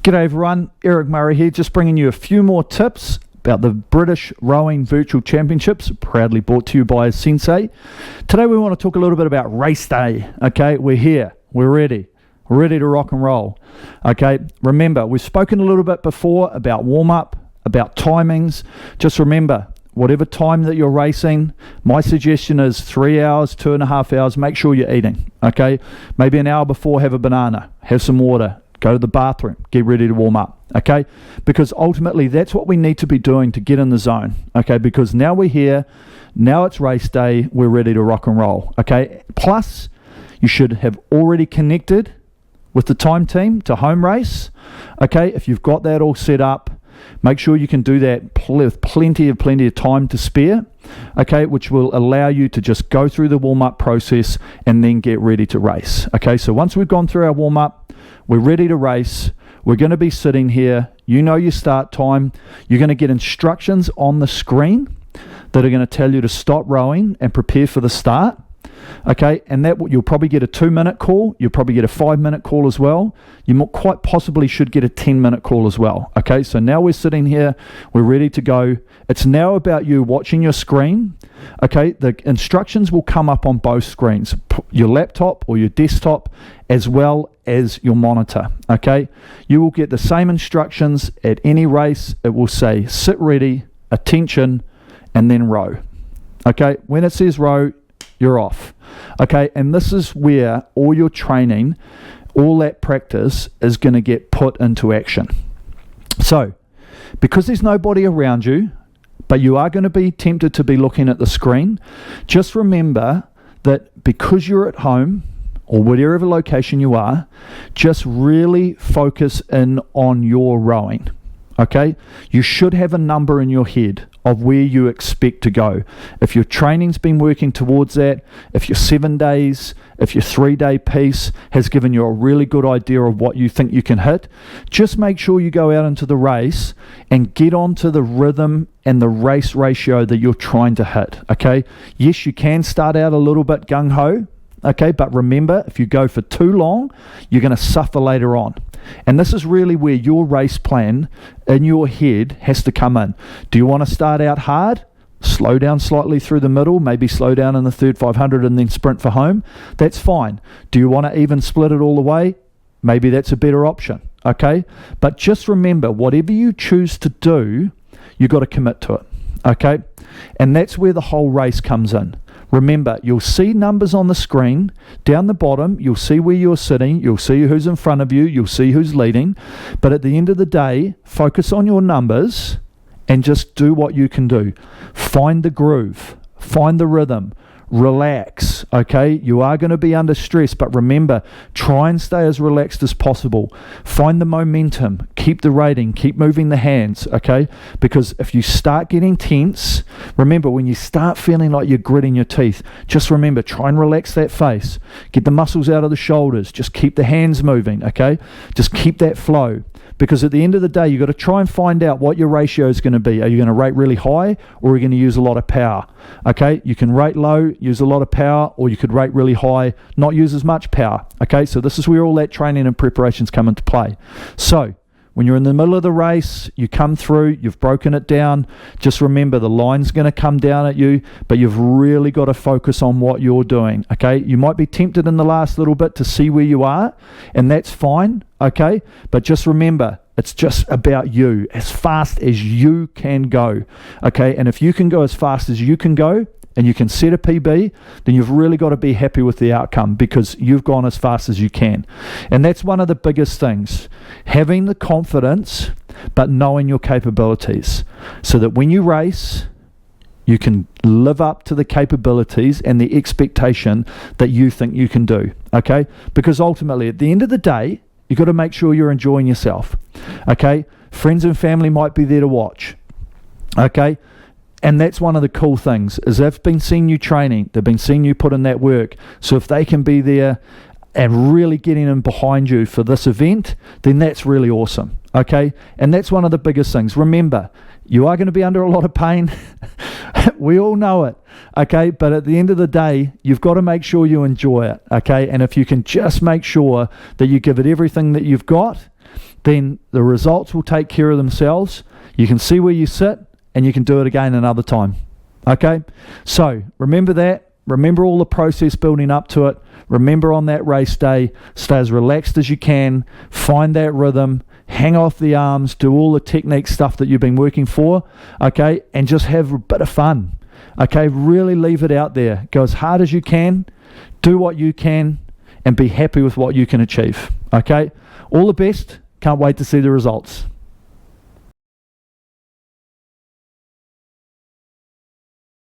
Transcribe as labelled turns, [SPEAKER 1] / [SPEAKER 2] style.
[SPEAKER 1] G'day everyone, Eric Murray here, just bringing you a few more tips about the British Rowing Virtual Championships, proudly brought to you by asensei. Today we want to talk a little bit about race day. Okay, we're here, we're ready to rock and roll. Okay, remember, we've spoken a little bit before about warm-up, about timings. Just remember, whatever time that you're racing, my suggestion is 3 hours, 2.5 hours, make sure you're eating. Okay, maybe an hour before, have a banana, have some water, go to the bathroom, get ready to warm up, okay? Because ultimately, that's what we need to be doing to get in the zone, okay? Because now we're here, now it's race day, we're ready to rock and roll, okay? Plus, you should have already connected with the time team to home race, okay? If you've got that all set up, make sure you can do that with plenty of time to spare, okay, which will allow you to just go through the warm-up process and then get ready to race, okay? So once we've gone through our warm-up, we're ready to race. We're going to be sitting here. You know your start time. You're going to get instructions on the screen that are going to tell you to stop rowing and prepare for the start. Okay, and that you'll probably get a 2-minute call. You'll probably get a 5-minute call as well. You quite possibly should get a 10-minute call as well. Okay, so now we're sitting here. We're ready to go. It's now about you watching your screen. Okay, the instructions will come up on both screens, your laptop or your desktop, as well as your monitor. Okay, you will get the same instructions at any race. It will say sit ready, attention, and then row. Okay, when it says row, you're off. Okay, and this is where all your training, all that practice is going to get put into action. So, because there's nobody around you, but you are going to be tempted to be looking at the screen, just remember that because you're at home, or whatever location you are, just really focus in on your rowing. Okay, you should have a number in your head of where you expect to go. If your training's been working towards that, if your 7 days, if your 3-day piece has given you a really good idea of what you think you can hit, just make sure you go out into the race and get onto the rhythm and the race ratio that you're trying to hit. Okay, yes, you can start out a little bit gung-ho, okay, but remember, if you go for too long, you're going to suffer later on. And this is really where your race plan in your head has to come in. Do you want to start out hard, slow down slightly through the middle, maybe slow down in the third 500 and then sprint for home? That's fine. Do you want to even split it all the way? Maybe that's a better option, okay? But just remember, whatever you choose to do, you've got to commit to it, okay? And that's where the whole race comes in. Remember, you'll see numbers on the screen. Down the bottom, you'll see where you're sitting. You'll see who's in front of you. You'll see who's leading. But at the end of the day, focus on your numbers and just do what you can do. Find the groove. Find the rhythm. Relax, okay? You are going to be under stress, but remember, try and stay as relaxed as possible. Find the momentum. Keep the rating. Keep moving the hands, okay? Because if you start getting tense, remember, when you start feeling like you're gritting your teeth, just remember, try and relax that face. Get the muscles out of the shoulders. Just keep the hands moving, okay? Just keep that flow. Because at the end of the day, you've got to try and find out what your ratio is going to be. Are you going to rate really high, or are you going to use a lot of power? Okay, you can rate low, use a lot of power, or you could rate really high, not use as much power. Okay, so this is where all that training and preparations come into play. So, when you're in the middle of the race, you come through, you've broken it down, just remember the line's going to come down at you, but you've really got to focus on what you're doing, okay? You might be tempted in the last little bit to see where you are, and that's fine, okay? But just remember, it's just about you, as fast as you can go, okay? And if you can go as fast as you can go, and you can set a PB, then you've really got to be happy with the outcome because you've gone as fast as you can. And that's one of the biggest things, having the confidence, but knowing your capabilities, so that when you race, you can live up to the capabilities and the expectation that you think you can do, okay? Because ultimately, at the end of the day, you've got to make sure you're enjoying yourself, okay? Friends and family might be there to watch, okay? And that's one of the cool things, is they've been seeing you training, they've been seeing you put in that work. So if they can be there and really getting in behind you for this event, then that's really awesome, okay? And that's one of the biggest things. Remember, you are going to be under a lot of pain. We all know it, okay? But at the end of the day, you've got to make sure you enjoy it, okay? And if you can just make sure that you give it everything that you've got, then the results will take care of themselves. You can see where you sit, and you can do it again another time. Okay? So remember that. Remember all the process building up to it. Remember on that race day, stay as relaxed as you can. Find that rhythm. Hang off the arms. Do all the technique stuff that you've been working for. Okay? And just have a bit of fun. Okay? Really leave it out there. Go as hard as you can. Do what you can. And be happy with what you can achieve. Okay? All the best. Can't wait to see the results.